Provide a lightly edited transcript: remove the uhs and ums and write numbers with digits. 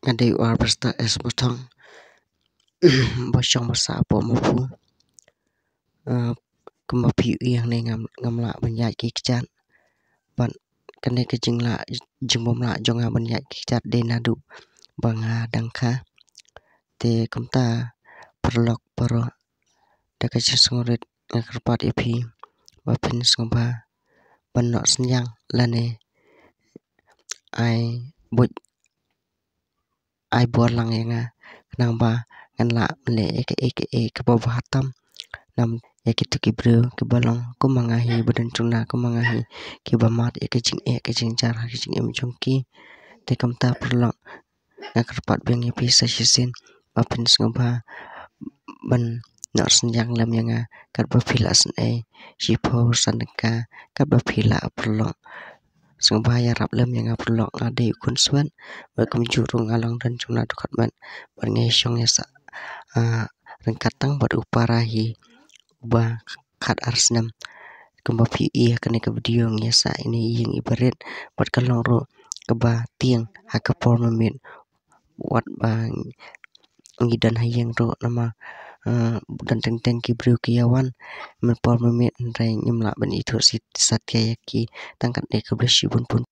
Ngadi war bersta es botong bosong basa po mapu kemapi yang ne ngamla banyai ki kechat ban kene ke jingla jingbom la jonga banyai ki kechat de nadu banga dangka te kumta perlok paro daka sngoret ngakerpat ipi bapin sngba banno senyang lane ai buj ai bolang yanga nangba nganla mle eke ke bahatam nam yakitu kibru ke balong ko mangahi badan tuna ko mangahi ki bamat ke jing jar ke jing em jongki te kamta perlok ngakerpat beng ipi sasisin bapin sngba ban no senyang lam yanga kat bapila sne shipo sandeka kat bapila perlok sngba ya rap lam yanga perlok ngade kun swan bakum jurung along dan juna dukat man ban ngai shong ya sa rengkatang bad uparahi ba khat arsnam kemba pi kene ke video ngesa ini yang ibaret bad kalong ro keba tiang hakapor memit wat bang ngidan hayeng ro nama dan teng kibru kiawan melpor memit rai nyimla ban itu satya yaki tangkat de ke blasibun pun